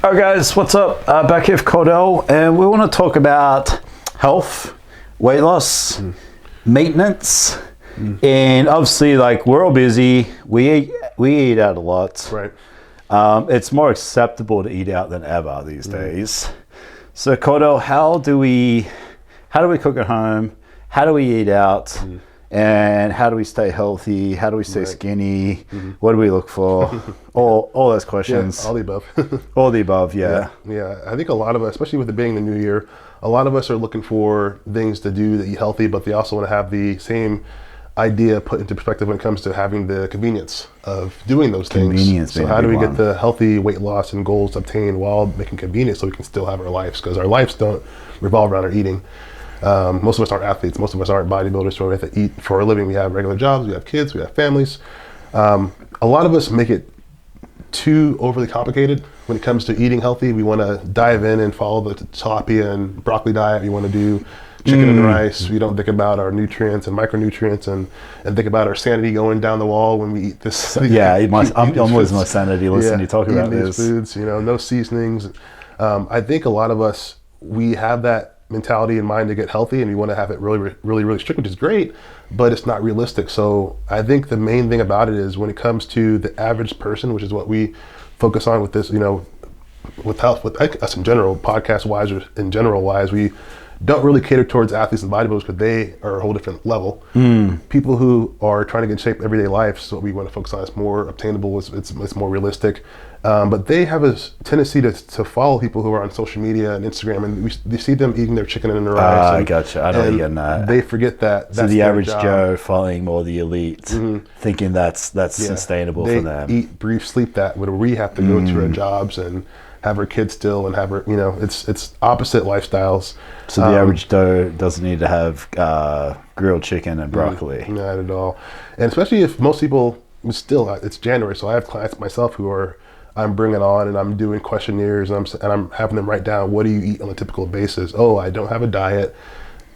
All right, guys, what's up? Back here with Cordell, and we want to talk about health, weight loss, maintenance, and obviously, like, we're all busy. We eat out a lot. Right. It's more acceptable to eat out than ever these days. So, Cordell, how do we cook at home? How do we eat out? And how do we stay healthy? How do we stay skinny? What do we look for? all those questions. Yeah, all the above. All the above, yeah. Yeah. I think a lot of us, especially with it being the new year, a lot of us are looking for things to do to eat healthy, but they also want to have the same idea put into perspective when it comes to having the convenience of doing those things. So how do we get the healthy weight loss and goals obtained while making convenience so we can still have our lives? Because our lives don't revolve around our eating. Most of us aren't athletes. Most of us aren't bodybuilders, so we have to eat for a living. We have regular jobs, we have kids, we have families. A lot of us make it too overly complicated when it comes to eating healthy. We want to dive in and follow the tilapia and broccoli diet. We want to do chicken and rice. We don't think about our nutrients and micronutrients and think about our sanity going down the wall when we eat this. I'm losing my sanity listening to you talk about these foods, no seasonings. I think a lot of us, we have that mentality in mind to get healthy, and we want to have it really strict, which is great, but it's not realistic. So I think the main thing about it is when it comes to the average person, which is what we focus on with this, with health, with us in general, podcast wise or in general wise, we don't really cater towards athletes and bodybuilders because they are a whole different level. People who are trying to get in shape everyday life, so what we want to focus on is more obtainable, it's more realistic. But they have a tendency to follow people who are on social media and Instagram, and we see them eating their chicken and their rice. I gotcha. I don't get that. They forget that. So the average Joe following more the elite, thinking that's sustainable for them. They eat, breathe, sleep that, where we have to go to our jobs and have our kids still and have our, it's opposite lifestyles. So the average Joe doesn't need to have grilled chicken and broccoli. Not at all. And especially if most people, it's January, so I have clients myself who I'm bringing on and I'm doing questionnaires and I'm having them write down, what do you eat on a typical basis? Oh, I don't have a diet.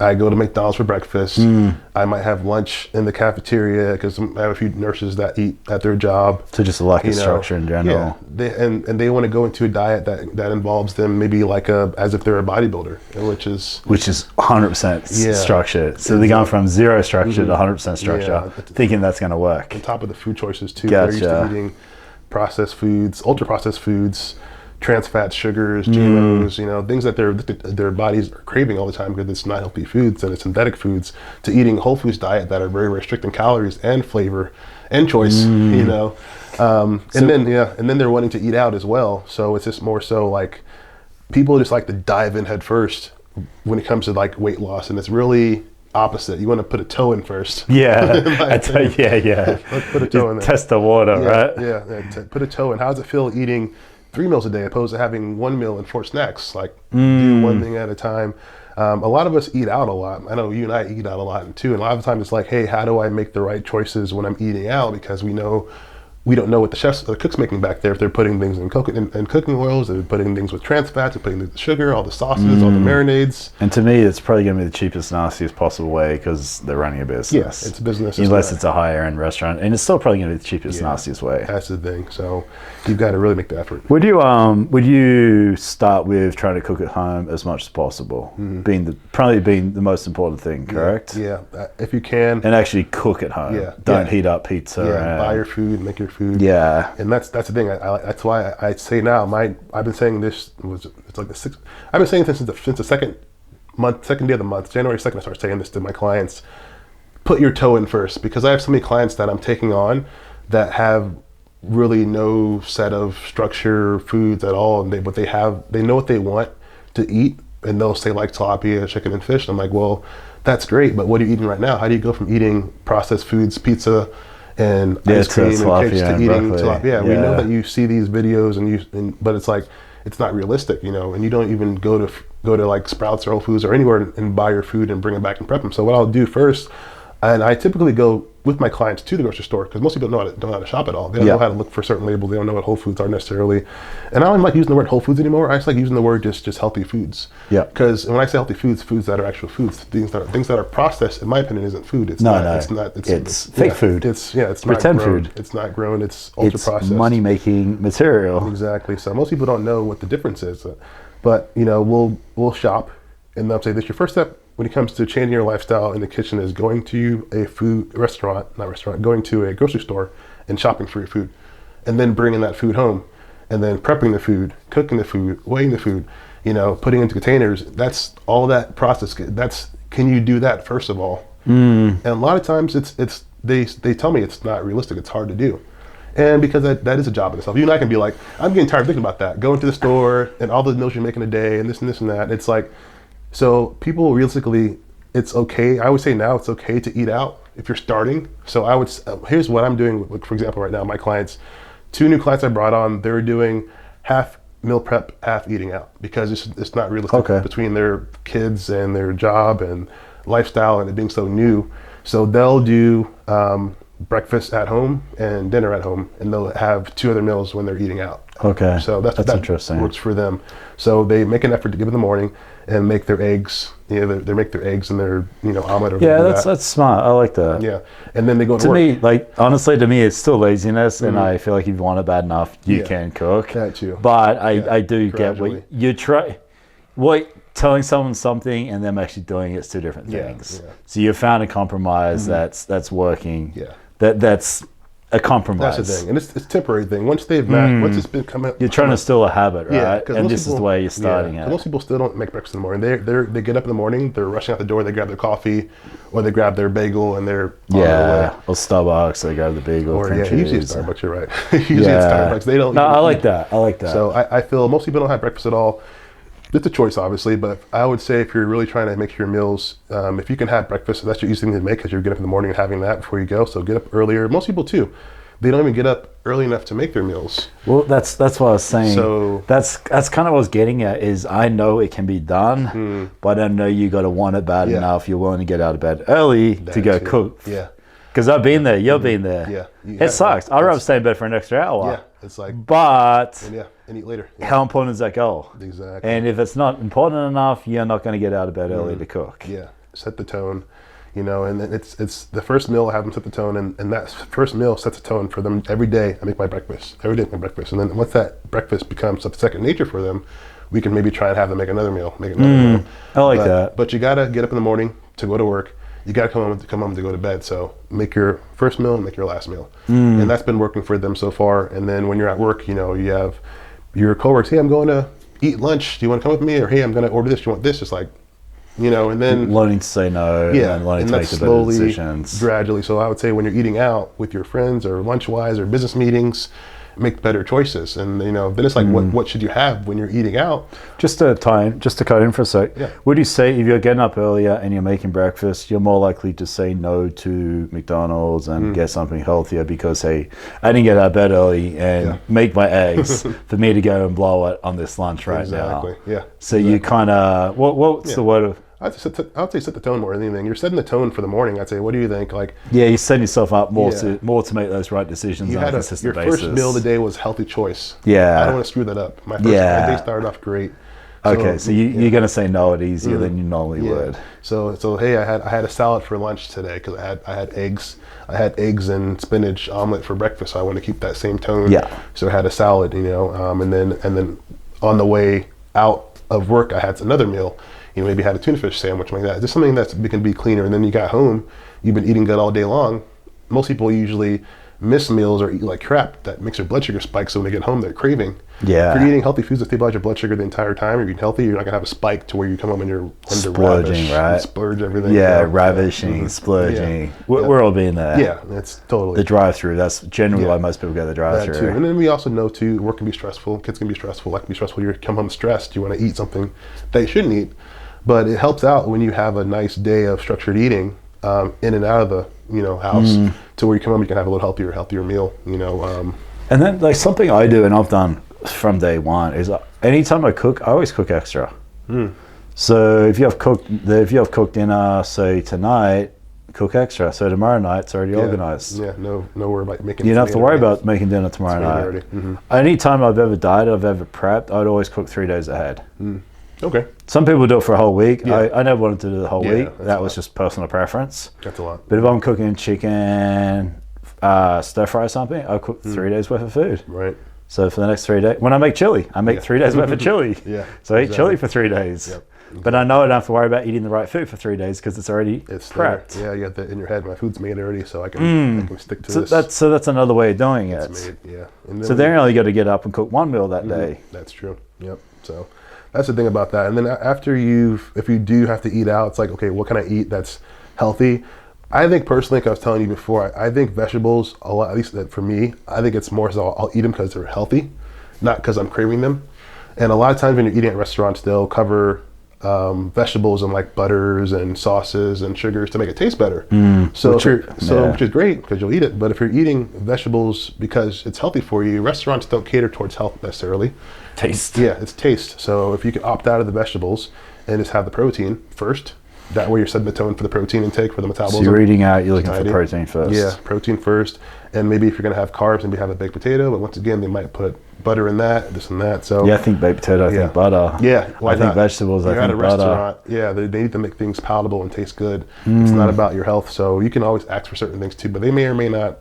I go to McDonald's for breakfast. I might have lunch in the cafeteria because I have a few nurses that eat at their job. So just a lack of structure in general. Yeah, they want to go into a diet that involves them maybe as if they're a bodybuilder, which is 100% structure. So they're going from zero structure to 100% structure, thinking that's going to work. On top of the food choices too. Gotcha. They're used to eating processed foods, ultra processed foods, trans fats, sugars, GMOs, things that their bodies are craving all the time because it's not healthy foods and it's synthetic foods, to eating whole foods diet that are very, very strict in calories and flavor and choice, and then they're wanting to eat out as well. So it's just more so like people just like to dive in head first when it comes to like weight loss, and it's really opposite. You want to put a toe in first. Yeah. Let's put a toe in there. Test the water, right? Yeah. Put a toe in. How does it feel eating 3 meals a day opposed to having 1 meal and 4 snacks? Like do one thing at a time. A lot of us eat out a lot. I know you and I eat out a lot too. And a lot of the time it's like, hey, how do I make the right choices when I'm eating out? Because we don't know what the cook's making back there. If they're putting things in cooking oils, they're putting things with trans fats, they're putting the sugar, all the sauces, all the marinades. And to me, it's probably going to be the cheapest, nastiest possible way because they're running a business. Yes, it's a business. Unless it's a higher end restaurant, and it's still probably going to be the cheapest, nastiest way. That's the thing. So you've got to really make the effort. Would you start with trying to cook at home as much as possible, being the most important thing, correct? Yeah, if you can. And actually cook at home. Yeah. Don't heat up pizza. Yeah, buy your food, make your food. Yeah, and that's the thing. That's why I say now. I've been saying this I've been saying this since the second day of the month, January 2nd. I started saying this to my clients. Put your toe in first, because I have so many clients that I'm taking on that have really no set of structure foods at all, and they know what they want to eat, and they'll say like tilapia, chicken, and fish. And I'm like, well, that's great, but what are you eating right now? How do you go from eating processed foods, pizza, and ice cream and cakes to eating tilapia? We know that you see these videos but it's like, it's not realistic, and you don't even go to like Sprouts or Whole Foods or anywhere and buy your food and bring it back and prep them. So what I'll do first, And I typically go with my clients to the grocery store because most people don't know how to shop at all. They don't know how to look for certain labels. They don't know what whole foods are necessarily. And I don't even like using the word whole foods anymore. I just like using the word just healthy foods. Yeah. Because when I say healthy foods, foods that are actual foods, things that are processed, in my opinion, isn't food. It's not. It's fake food. It's not pretend grown. food. It's not grown. It's ultra processed. It's money making material. Exactly. So most people don't know what the difference is. But we'll shop, and they'll say this: your first step when it comes to changing your lifestyle in the kitchen is going to going to a grocery store and shopping for your food, and then bringing that food home, and then prepping the food, cooking the food, weighing the food, putting into containers. That's all that process. Can you do that first of all? And a lot of times they tell me it's not realistic. It's hard to do. And because that is a job in itself. You and I can be like, I'm getting tired of thinking about that. Going to the store and all the meals you're making a day and this and that. It's like, so people realistically, it's okay. I would say now it's okay to eat out if you're starting. So here's what I'm doing. For example, right now, my clients, 2 new clients I brought on, they're doing half meal prep, half eating out because it's not realistic between their kids and their job and lifestyle and it being so new. So they'll do breakfast at home and dinner at home, and they'll have 2 other meals when they're eating out. Okay. So that interesting. Works for them. So they make an effort to give in the morning and make their eggs. They make their eggs and their omelet. Or that's smart. I like that. Yeah, and then they go to work. Me, honestly, to me, it's still laziness, and I feel like if you want it bad enough, you can cook. That too. But I do gradually. Get what you try. Telling someone something and them actually doing it's 2 different things. Yeah. So you found a compromise that's working. Yeah. That's a compromise. That's the thing, and it's a temporary thing. Once once it's been coming, you're trying to steal a habit, right? Yeah, and this is the way you're starting it. Most people still don't make breakfast in the morning. They get up in the morning, they're rushing out the door, they grab their coffee, or they grab their bagel, and they're on their way. Or Starbucks, they grab the bagel. Or usually it's Starbucks. You're right. Usually it's Starbucks. They don't. No, I like that. So I feel most people don't have breakfast at all. It's a choice, obviously, but I would say if you're really trying to make your meals, if you can have breakfast, that's your easy thing to make because you're getting up in the morning and having that before you go. So get up earlier. Most people too. They don't even get up early enough to make their meals. Well, that's what I was saying. So that's kind of what I was getting at is I know it can be done, but I know you got to want it bad enough. You're willing to get out of bed early to go cook. Yeah. Because I've been there. You've been there. Yeah. It sucks. I'd rather stay in bed for an extra hour. Yeah. It's like. But. And eat later. Yeah. How important is that goal? Exactly. And if it's not important enough, you're not going to get out of bed early to cook. Yeah. Set the tone. And then it's the first meal I have them set the tone, and that first meal sets a tone for them every day. I make my breakfast every day. I make my breakfast, and then once that breakfast becomes second nature for them, we can maybe try and have them make another meal. I like that. But you gotta get up in the morning to go to work. You gotta come home to go to bed. So make your first meal and make your last meal, and that's been working for them so far. And then when you're at work, you have your coworkers. Hey, I'm going to eat lunch. Do you want to come with me? Or hey, I'm going to order this. Do you want this? Just like. And then learning to say no, and learning to make the better decisions gradually. So I would say when you're eating out with your friends or lunch-wise or business meetings, make better choices. And then it's like, what should you have when you're eating out? Just to cut in for a sec. Yeah. Would you say if you're getting up earlier and you're making breakfast, you're more likely to say no to McDonald's and get something healthier because hey, I didn't get out of bed early and make my eggs for me to go and blow it on this lunch now. Exactly. Yeah. So you kind of what's the word of I'd say set the tone more than anything. You're setting the tone for the morning. I'd say, what do you think? Like, you're setting yourself up more to make those right decisions on a consistent basis. Your first meal of the day was healthy choice. Yeah, I don't want to screw that up. My day started off great. So you're going to say no it easier than you normally would. So hey, I had a salad for lunch today because I had eggs. I had eggs and spinach omelet for breakfast. So I want to keep that same tone. Yeah. So I had a salad, and then on the way out of work, I had another meal. Maybe had a tuna fish sandwich like that. Just something that can be cleaner. And then you got home, you've been eating good all day long. Most people usually miss meals or eat like crap. That makes their blood sugar spike. So when they get home, they're craving. Yeah. If you're eating healthy foods that stabilize your blood sugar the entire time, you're eating healthy, you're not gonna have a spike to where you come home and you're splurging, right? Splurge everything. Yeah, ravishing, splurging. Yeah. We're all being there. Yeah, it's totally the drive-through. That's generally why most people go to the drive-through. That too. And then we also know too, work can be stressful. Kids can be stressful. Life can be stressful. You come home stressed. You want to eat something that you shouldn't eat. But it helps out when you have a nice day of structured eating in and out of the house to where you come home, you can have a little healthier meal. And then like something I do and I've done from day one is anytime I cook, I always cook extra. So if you have cooked dinner, say tonight, cook extra. So tomorrow night it's already organized. Yeah, no worry about making. You don't have to worry about making dinner tomorrow night. Any time I've ever dieted, I've ever prepped, I'd always cook 3 days ahead. Okay. Some people do it for a whole week. Yeah. I never wanted to do the whole week. that's That was just personal preference. That's a lot. But if I'm cooking chicken, stir fry or something, I'll cook 3 days worth of food. Right. So for the next 3 days, when I make chili, I make 3 days worth of chili. Yeah. So I eat chili for 3 days. Yep. But I know I don't have to worry about eating the right food for 3 days because it's already prepped. There. Yeah, you have that in your head. My food's made already, so I can stick to this. So that's another way of doing it. It's made, yeah. And So then you got to get up and cook one meal that day. That's true. Yep. So that's the thing about that. And then after if you do have to eat out, it's like, okay, what can I eat that's healthy? I think personally, like I was telling you before, I think vegetables, a lot, at least for me, I think it's more so I'll eat them because they're healthy, not because I'm craving them. And a lot of times when you're eating at restaurants, they'll cover vegetables and like butters and sauces and sugars to make it taste better. Which is great because you'll eat it. But if you're eating vegetables because it's healthy for you, restaurants don't cater towards health necessarily. Taste. Yeah, it's taste. So if you can opt out of the vegetables and just have the protein first, that way you're setting the tone for the protein intake for the metabolism. So you're eating out, you're looking for protein first. Yeah, protein first. And maybe if you're going to have carbs, maybe have a baked potato. But once again, they might put butter in that, this and that. So yeah, I think baked potato, I think butter. Yeah, I think vegetables, I think butter. Restaurant, yeah, they need to make things palatable and taste good. It's not about your health. So you can always ask for certain things too, but they may or may not,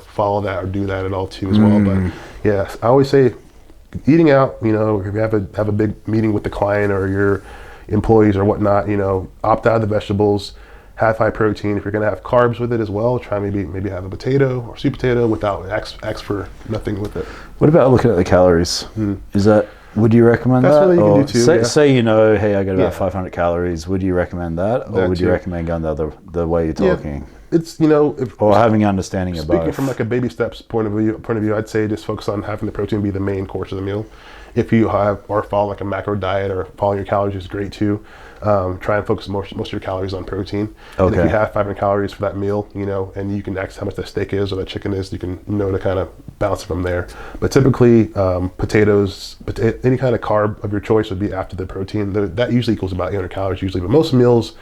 follow that or do that at all too as well. But yeah, I always say eating out, if you have a big meeting with the client or your employees or whatnot, opt out of the vegetables, have high protein. If you're going to have carbs with it as well, try maybe have a potato or sweet potato without ask for nothing with it. What about looking at the calories? Would you recommend That's that? That's what you can do too. Say hey, I got about 500 calories. Would you recommend that, or would you recommend going the way you're talking? It's or having understanding of both. Speaking from like a baby steps point of view, I'd say just focus on having the protein be the main course of the meal. If you follow like a macro diet or following your calories is great too. Try and focus most of your calories on protein. Okay. And if you have 500 calories for that meal, and you can ask how much that steak is or that chicken is, you can to kind of balance it from there. But typically, potatoes, any kind of carb of your choice would be after the protein. That usually equals about 800 calories usually. But most meals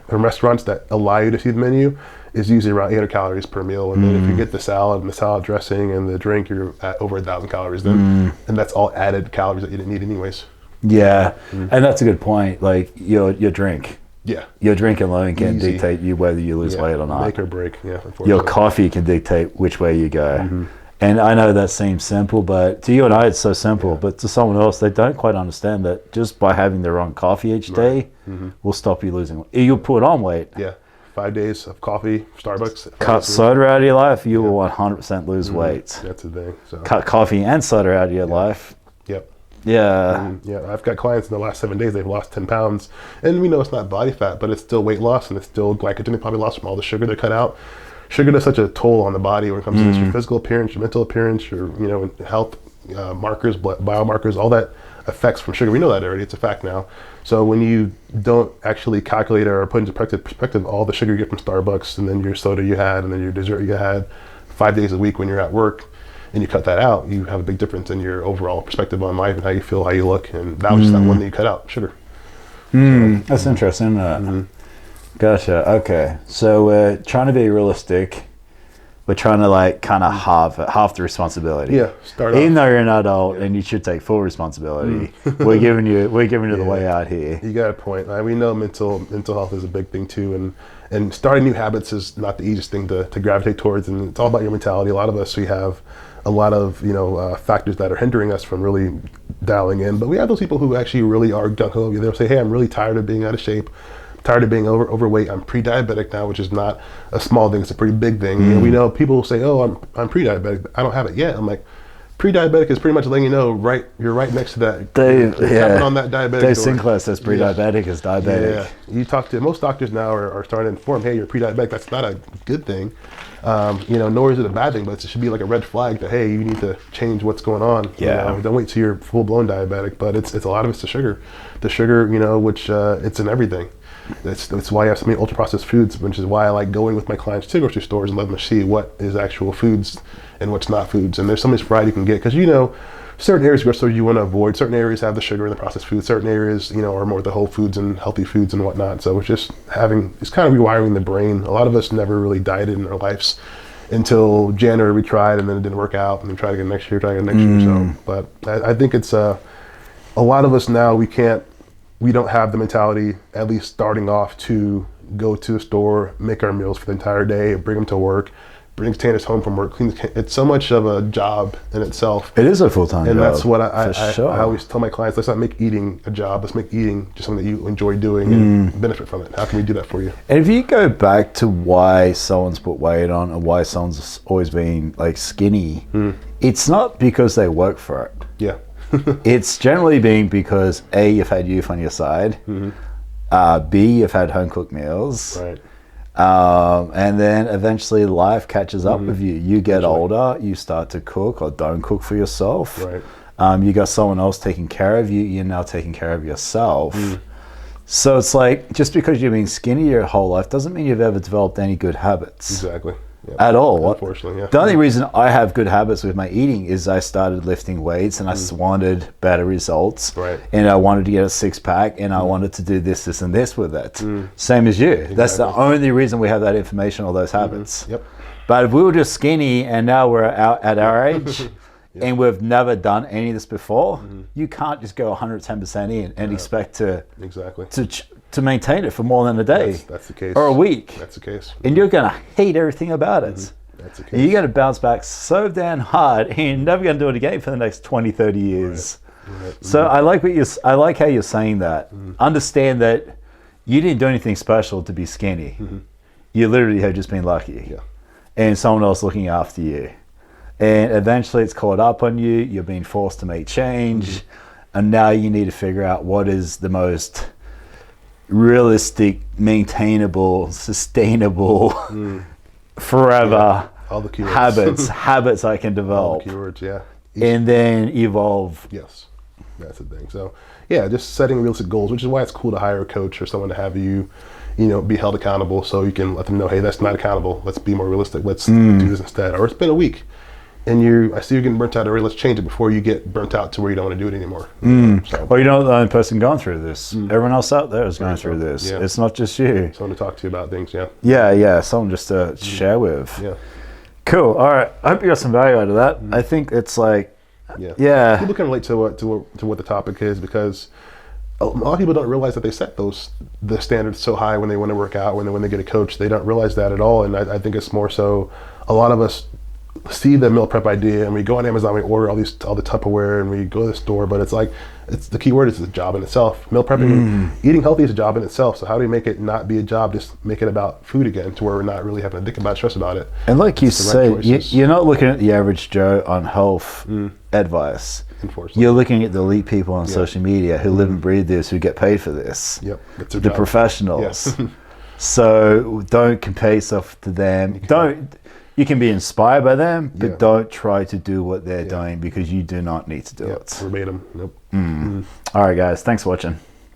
from restaurants that allow you to see the menu is usually around 800 calories per meal. And then if you get the salad and the salad dressing and the drink, you're at over 1,000 calories then. And that's all added calories that you didn't need anyways. Yeah, and that's a good point. Like your drink. Yeah. Your drink alone can dictate you whether you lose weight or not. Make or break, unfortunately. Your coffee can dictate which way you go. And I know that seems simple, but to you and I it's so simple. But to someone else, they don't quite understand that just by having their own coffee each day will stop you losing weight. You'll put on weight. Yeah. 5 days of coffee, Starbucks. Cut soda out of your life, you will 100% lose weight. That's the thing. So. Cut coffee and soda out of your life. Yep. Yeah. Yeah, I've got clients in the last 7 days, they've lost 10 pounds. And we know it's not body fat, but it's still weight loss and it's still glycogen they probably lost from all the sugar they cut out. Sugar does such a toll on the body when it comes to your physical appearance, your mental appearance, your health markers, biomarkers, all that effects from sugar. We know that already, it's a fact now. So when you don't actually calculate or put into perspective all the sugar you get from Starbucks and then your soda you had and then your dessert you had 5 days a week when you're at work and you cut that out, you have a big difference in your overall perspective on life and how you feel, how you look. And that was just that one that you cut out, sugar. That's interesting, isn't it? Gotcha. Okay. So we're trying to be realistic. We're trying to kind of half the responsibility. Yeah. Even though you're an adult and you should take full responsibility, we're giving you the way out here. You got a point. We know mental health is a big thing too, and starting new habits is not the easiest thing to gravitate towards, and it's all about your mentality. A lot of us, we have a lot of factors that are hindering us from really dialing in, but we have those people who actually really are gung-ho. They'll say, hey, I'm really tired of being out of shape, tired of being overweight. I'm pre-diabetic now, which is not a small thing. It's a pretty big thing. We know people say, oh, I'm pre-diabetic. I don't have it yet. I'm like, pre-diabetic is pretty much letting you know, you're right next to that. Tapping on that diabetic Dave door. Sinclair says pre-diabetic is diabetic. Yeah. You talk to most doctors now are starting to inform, hey, you're pre-diabetic. That's not a good thing. Nor is it a bad thing, but it should be like a red flag that, hey, you need to change what's going on. Yeah. Don't wait till you're full-blown diabetic. But it's a lot of it's the sugar. The sugar, which it's in everything. That's why I have so many ultra-processed foods, which is why I like going with my clients to grocery stores and let them see what is actual foods and what's not foods. And there's so much variety you can get. Because, certain areas so you want to avoid. Certain areas have the sugar and the processed food. Certain areas, are more the whole foods and healthy foods and whatnot. So it's just it's kind of rewiring the brain. A lot of us never really dieted in our lives until January. We tried and then it didn't work out, and then try again next year. So, but I think it's a lot of us now. We don't have the mentality, at least starting off, to go to a store, make our meals for the entire day, bring them to work, bring containers home from work, clean it's so much of a job in itself. It is a full-time job. And that's what I always tell my clients, let's not make eating a job, let's make eating just something that you enjoy doing and benefit from it. How can we do that for you? And if you go back to why someone's put weight on and why someone's always been like skinny, it's not because they work for it. Yeah. It's generally been because A, you've had youth on your side, B, you've had home-cooked meals, Right. And then eventually life catches up with you. You get older, you start to cook or don't cook for yourself. Right. You got someone else taking care of you, you're now taking care of yourself. So it's like, just because you've been skinny your whole life doesn't mean you've ever developed any good habits. Exactly. Yep. At all. Unfortunately, yeah. The only reason I have good habits with my eating is I started lifting weights and I wanted better results. Right. And I wanted to get a six-pack and I wanted to do this, and this with it. Same as you. Exactly. That's the only reason we have that information or those habits. Yep. But if we were just skinny and now we're out at our age and we've never done any of this before, you can't just go 110% in and expect to Exactly. to maintain it for more than a day. That's the case. Or a week. That's the case. And you're going to hate everything about it. That's the case. And you're going to bounce back so damn hard and you're never going to do it again for the next 20, 30 years. Right. So I like how you're saying that. Understand that you didn't do anything special to be skinny. You literally have just been lucky. Yeah. And someone else looking after you. And eventually it's caught up on you. You're being forced to make change. And now you need to figure out what is the most realistic, maintainable, sustainable, forever All the keywords. habits I can develop. All the keywords, yeah. And then evolve. Yes, that's the thing. So, yeah, just setting realistic goals, which is why it's cool to hire a coach or someone to have you, be held accountable, so you can let them know, hey, that's not accountable. Let's be more realistic. Let's do this instead. Or it's been a week, and I see you're getting burnt out already. Let's change it before you get burnt out to where you don't want to do it anymore. So, Well, you're not the only person going through this. Everyone else out there is going through this. Yeah. It's not just you. someone to talk to you about things, yeah. Yeah, someone just to share with. Yeah. Cool. All right. I hope you got some value out of that. I think it's like, Yeah. People can relate to what the topic is, because a lot of people don't realize that they set the standards so high when they want to work out, when they get a coach. They don't realize that at all. And I think it's more so a lot of us see the meal prep idea and we go on Amazon, we order all the Tupperware, and we go to the store, but it's the key word is a job in itself. Meal prepping, eating healthy is a job in itself. So how do we make it not be a job, just make it about food again, to where we're not really having to think about, stress about it. and like you say, you're not looking at the average Joe on health advice. Unfortunately. You're looking at the elite people on social media who live and breathe this, who get paid for this. Yep, that's their The job. professionals. Yes. So don't compare yourself to them. You can be inspired by them, but don't try to do what they're doing, because you do not need to do it. Verbatim. Nope. All right, guys. Thanks for watching.